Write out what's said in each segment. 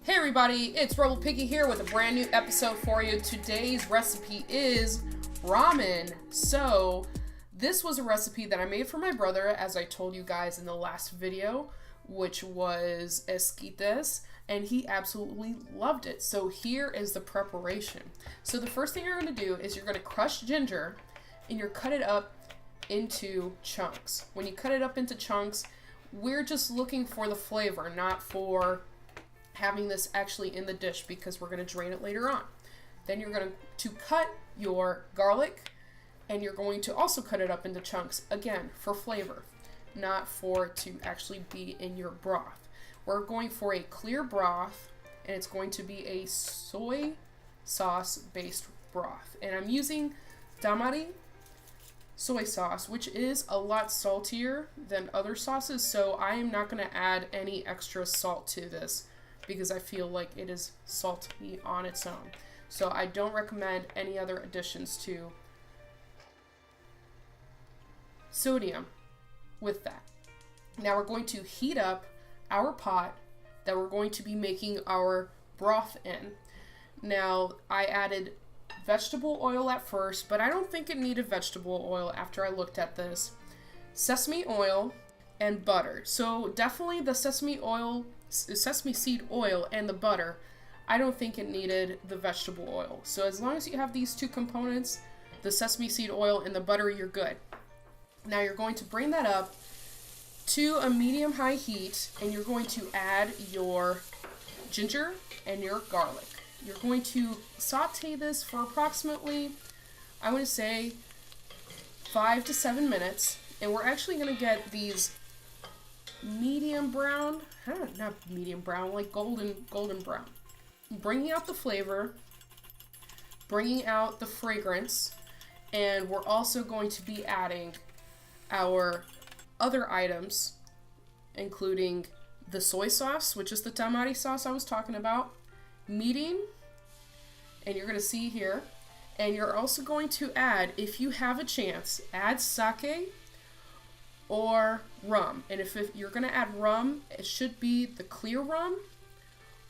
Hey everybody, it's Rebel Piggy here with a brand new episode for you. Today's recipe is ramen. So, this was a recipe that I made for my brother, as I told you guys in the last video, which was esquites, and he absolutely loved it. So here is the preparation. So the first thing you're going to do is you're going to crush ginger, and you're cut it up into chunks. When you cut it up into chunks, we're just looking for the flavor, not for having this actually in the dish, because we're going to drain it later on. Then you're going to cut your garlic, and you're going to also cut it up into chunks, again, for flavor, not for it to actually be in your broth. We're going for a clear broth, and it's going to be a soy sauce based broth. And I'm using tamari soy sauce, which is a lot saltier than other sauces, so I am not going to add any extra salt to this, because I feel like it is salty on its own. So I don't recommend any other additions to sodium with that. Now we're going to heat up our pot that we're going to be making our broth in. Now I added vegetable oil at first, but I don't think it needed vegetable oil after I looked at this. Sesame oil and butter. So definitely the sesame seed oil and the butter, I don't think it needed the vegetable oil. So as long as you have these two components, the sesame seed oil and the butter, you're good. Now you're going to bring that up to a medium-high heat, and you're going to add your ginger and your garlic. You're going to saute this for approximately, I would say, 5 to 7 minutes, and we're actually going to get these medium brown, not medium brown, like golden brown. Bringing out the flavor, bringing out the fragrance, and we're also going to be adding our other items, including the soy sauce, which is the tamari sauce I was talking about, mirin, and you're going to see here, and you're also going to add, if you have a chance, add sake or rum. And if you're going to add rum, it should be the clear rum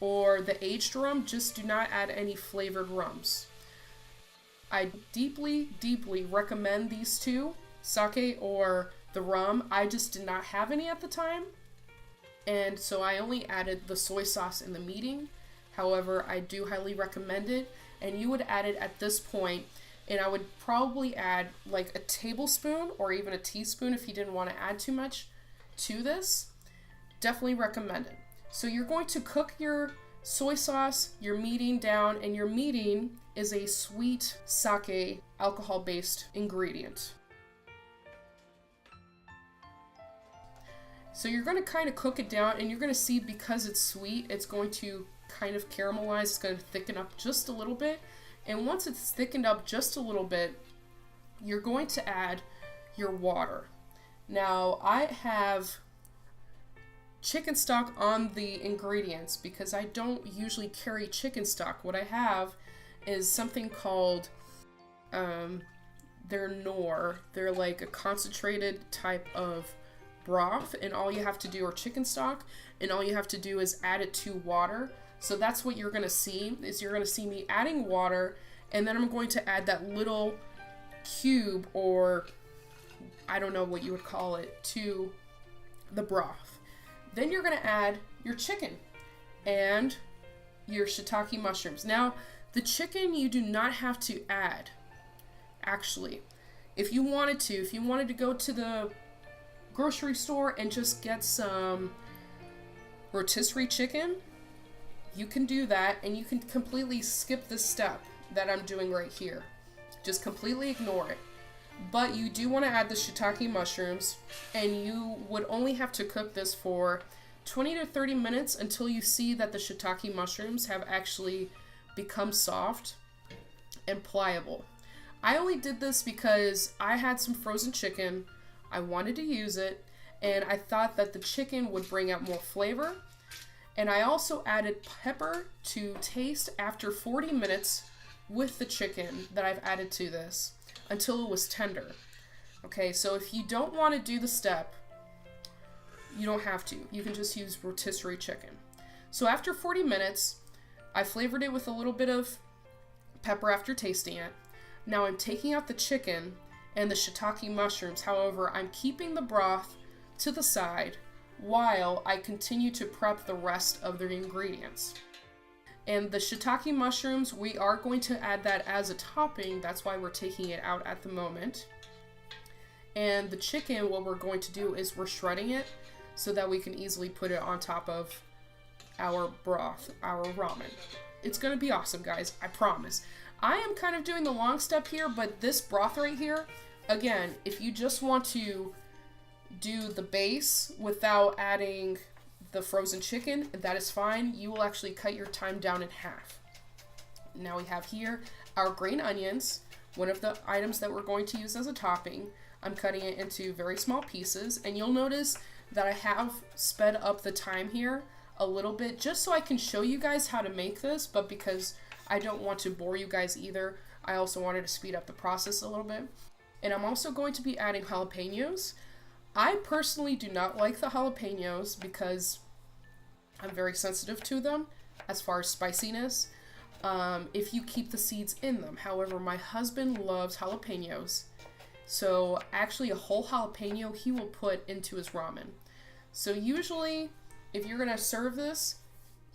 or the aged rum. Just do not add any flavored rums. I deeply recommend these two, sake or the rum. I just did not have any at the time, and so I only added the soy sauce in the meeting. However, I do highly recommend it, and you would add it at this point, and I would probably add like a tablespoon or even a teaspoon if you didn't want to add too much to this. Definitely recommend it. So you're going to cook your soy sauce, your meeting down, and your meeting is a sweet sake alcohol-based ingredient. So you're going to kind of cook it down, and you're going to see, because it's sweet, it's going to kind of caramelize. It's going to thicken up just a little bit. And once it's thickened up just a little bit, you're going to add your water. Now, I have chicken stock on the ingredients because I don't usually carry chicken stock. What I have is something called, they're Knorr. They're like a concentrated type of broth, and all you have to do, or chicken stock, and all you have to do is add it to water. So that's what you're going to see, is you're going to see me adding water, and then I'm going to add that little cube, or I don't know what you would call it, to the broth. Then you're going to add your chicken and your shiitake mushrooms. Now, the chicken you do not have to add, actually. If you wanted to go to the grocery store and just get some rotisserie chicken, you can do that, and you can completely skip this step that I'm doing right here. Just completely ignore it. But you do want to add the shiitake mushrooms, and you would only have to cook this for 20 to 30 minutes until you see that the shiitake mushrooms have actually become soft and pliable. I only did this because I had some frozen chicken, I wanted to use it, and I thought that the chicken would bring out more flavor. And I also added pepper to taste after 40 minutes with the chicken that I've added to this until it was tender. Okay, so if you don't want to do the step, you don't have to. You can just use rotisserie chicken. So after 40 minutes, I flavored it with a little bit of pepper after tasting it. Now I'm taking out the chicken and the shiitake mushrooms. However, I'm keeping the broth to the side while I continue to prep the rest of the ingredients. And the shiitake mushrooms, we are going to add that as a topping. That's why we're taking it out at the moment. And the chicken, what we're going to do is we're shredding it so that we can easily put it on top of our broth, our ramen. It's going to be awesome, guys. I promise. I am kind of doing the long step here, but this broth right here, again, if you just want to do the base without adding the frozen chicken, that is fine. You will actually cut your time down in half. Now we have here our green onions, one of the items that we're going to use as a topping. I'm cutting it into very small pieces, and you'll notice that I have sped up the time here a little bit just so I can show you guys how to make this, but because I don't want to bore you guys either, I also wanted to speed up the process a little bit. And I'm also going to be adding jalapenos. I personally do not like the jalapenos because I'm very sensitive to them as far as spiciness, if you keep the seeds in them. However, my husband loves jalapenos, so actually a whole jalapeno he will put into his ramen. So usually, if you're going to serve this,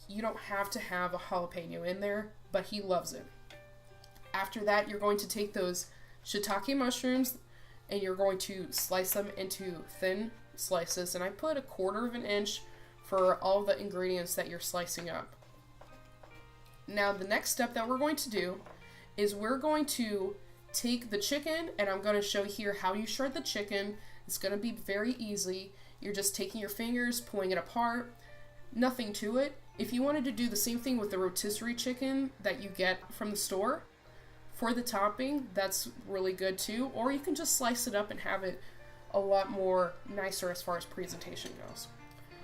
you don't have to have a jalapeno in there, but he loves it. After that, you're going to take those shiitake mushrooms and you're going to slice them into thin slices. And I put 1/4 inch for all the ingredients that you're slicing up. Now, the next step that we're going to do is we're going to take the chicken, and I'm going to show here how you shred the chicken. It's going to be very easy. You're just taking your fingers, pulling it apart, nothing to it. If you wanted to do the same thing with the rotisserie chicken that you get from the store for the topping, that's really good too. Or you can just slice it up and have it a lot more nicer as far as presentation goes.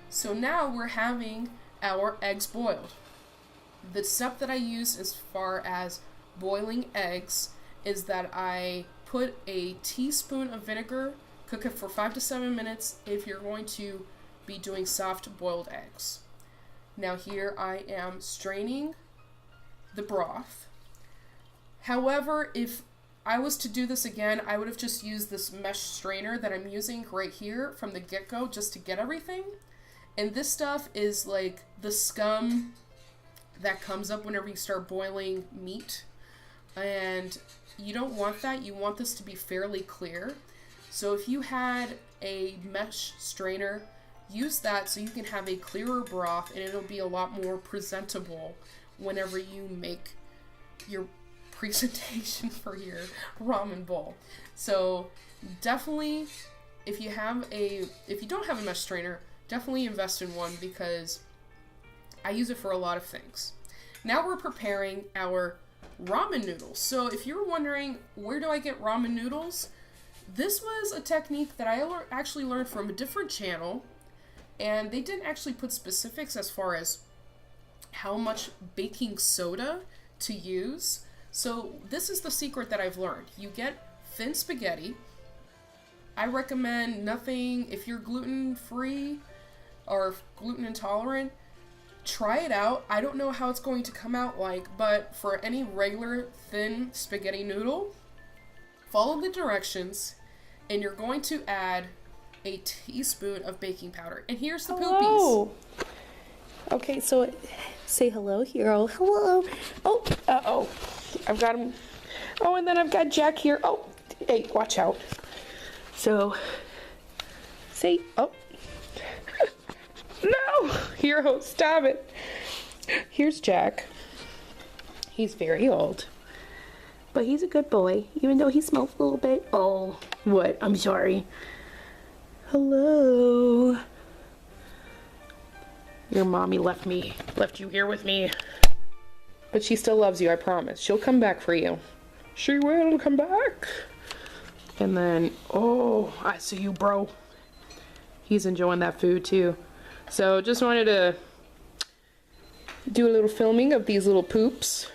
So now we're having our eggs boiled. The step that I use as far as boiling eggs is that I put a teaspoon of vinegar, cook it for 5 to 7 minutes if you're going to be doing soft boiled eggs. Now here I am straining the broth. However, if I was to do this again, I would have just used this mesh strainer that I'm using right here from the get-go just to get everything. And this stuff is like the scum that comes up whenever you start boiling meat. And you don't want that. You want this to be fairly clear. So if you had a mesh strainer, use that so you can have a clearer broth, and it'll be a lot more presentable whenever you make your presentation for your ramen bowl. So definitely, if you don't have a mesh strainer, definitely invest in one because I use it for a lot of things. Now we're preparing our ramen noodles. So if you're wondering, where do I get ramen noodles? This was a technique that I actually learned from a different channel, and they didn't actually put specifics as far as how much baking soda to use. So this is the secret that I've learned. You get thin spaghetti. I recommend nothing, if you're gluten-free or gluten intolerant, try it out. I don't know how it's going to come out like, but for any regular thin spaghetti noodle, follow the directions, and you're going to add a teaspoon of baking powder. And here's the poopies. Okay, so say hello, hero. Hello. Oh, uh-oh. I've got him. Oh, and then I've got Jack here. Oh, hey, watch out. So, say, oh. No, hero, stop it. Here's Jack. He's very old, but he's a good boy, even though he smells a little bit. Oh, what? I'm sorry. Hello. Your mommy left you here with me. But she still loves you, I promise. She'll come back for you. She will come back. And then, oh, I see you, bro. He's enjoying that food too. So just wanted to do a little filming of these little poops.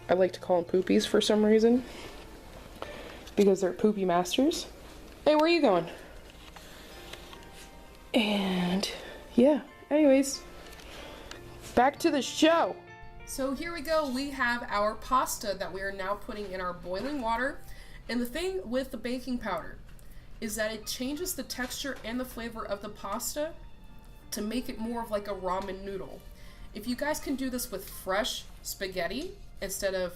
I like to call them poopies for some reason, because they're poopy masters. Hey, where are you going? And yeah, anyways, Back to the show. So here we go. We have our pasta that we are now putting in our boiling water. And the thing with the baking powder is that it changes the texture and the flavor of the pasta to make it more of like a ramen noodle. If you guys can do this with fresh spaghetti instead of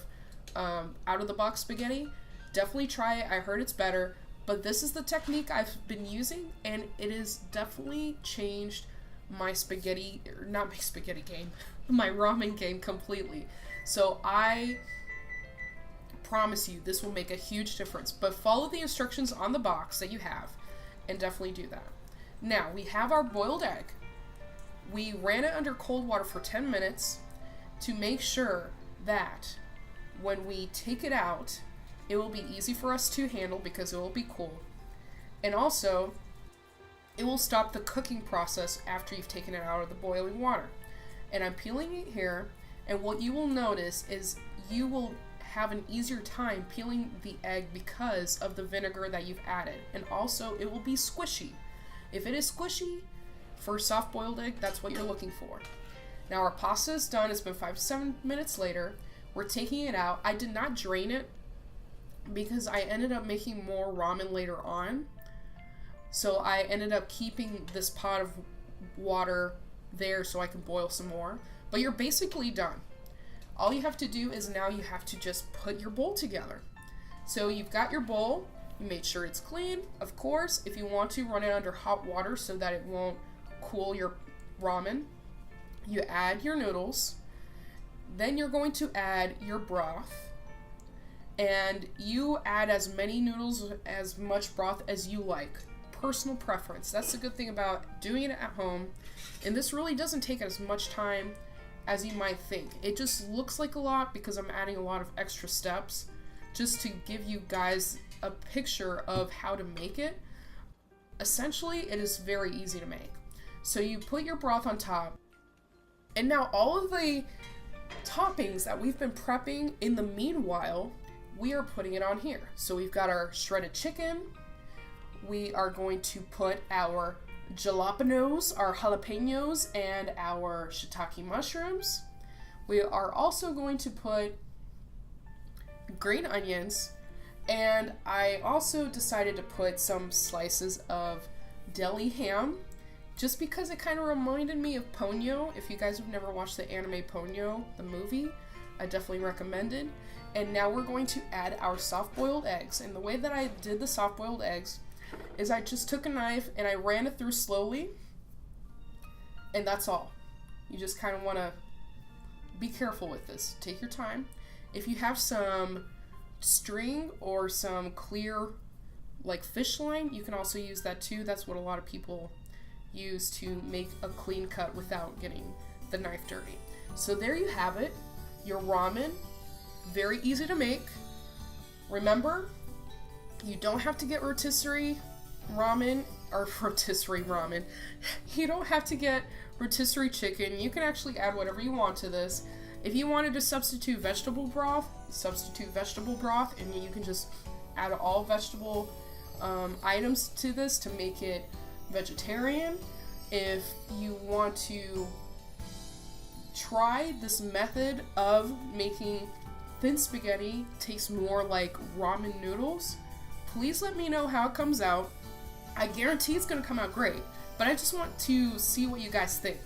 out of the box spaghetti, definitely try it. I heard it's better, but this is the technique I've been using, and it has definitely changed my spaghetti, not my spaghetti game, my ramen game completely. So I promise you this will make a huge difference, but follow the instructions on the box that you have and definitely do that. Now we have our boiled egg. We ran it under cold water for 10 minutes to make sure that when we take it out, it will be easy for us to handle because it will be cool. And also, it will stop the cooking process after you've taken it out of the boiling water. And I'm peeling it here, and what you will notice is you will have an easier time peeling the egg because of the vinegar that you've added. And also, it will be squishy. If it is squishy, for a soft boiled egg, that's what you're looking for. Now our pasta is done. It's been 5 to 7 minutes later. We're taking it out. I did not drain it because I ended up making more ramen later on. So I ended up keeping this pot of water there so I can boil some more. But you're basically done. All you have to do is now you have to just put your bowl together. So you've got your bowl. You made sure it's clean. Of course, if you want to, run it under hot water so that it won't cool your ramen. You add your noodles. Then you're going to add your broth. And you add as many noodles, as much broth as you like. Personal preference. That's the good thing about doing it at home. And this really doesn't take as much time as you might think. It just looks like a lot because I'm adding a lot of extra steps just to give you guys a picture of how to make it. Essentially, it is very easy to make. So you put your broth on top, and now all of the toppings that we've been prepping in the meanwhile, we are putting it on here. So we've got our shredded chicken. We are going to put our jalapenos, our jalapenos, and our shiitake mushrooms. We are also going to put green onions, and I also decided to put some slices of deli ham, just because it kind of reminded me of Ponyo. If you guys have never watched the anime Ponyo, the movie, I definitely recommend it. And now we're going to add our soft-boiled eggs. And the way that I did the soft-boiled eggs is I just took a knife and I ran it through slowly. And that's all. You just kind of want to be careful with this. Take your time. If you have some string or some clear like fish line, you can also use that too. That's what a lot of people use to make a clean cut without getting the knife dirty. So there you have it, your ramen. Very easy to make. Remember, you don't have to get rotisserie ramen or rotisserie ramen. You don't have to get rotisserie chicken. You can actually add whatever you want to this. If you wanted to substitute vegetable broth, and you can just add all vegetable items to this to make it vegetarian. If you want to try this method of making thin spaghetti taste more like ramen noodles, please let me know how it comes out. I guarantee it's going to come out great, but I just want to see what you guys think.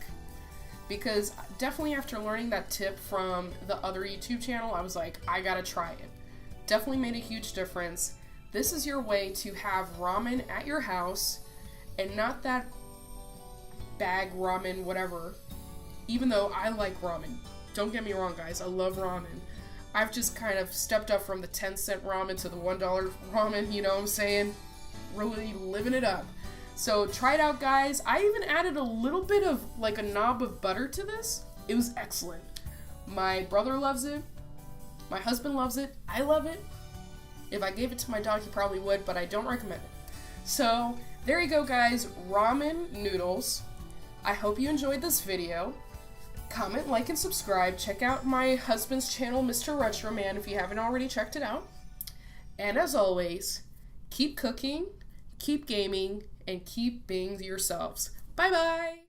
Because definitely after learning that tip from the other YouTube channel, I was like, I gotta try it. Definitely made a huge difference. This is your way to have ramen at your house and not that bag ramen, whatever. Even though I like ramen. Don't get me wrong, guys. I love ramen. I've just kind of stepped up from the 10-cent ramen to the $1 ramen, you know what I'm saying? Really living it up. So try it out, guys. I even added a little bit of like a knob of butter to this. It was excellent. My brother loves it. My husband loves it. I love it. If I gave it to my dog, he probably would, but I don't recommend it. So there you go, guys. Ramen noodles. I hope you enjoyed this video. Comment, like, and subscribe. Check out my husband's channel, Mr. Retro Man, if you haven't already checked it out. And as always, keep cooking, keep gaming, and keep being yourselves. Bye-bye!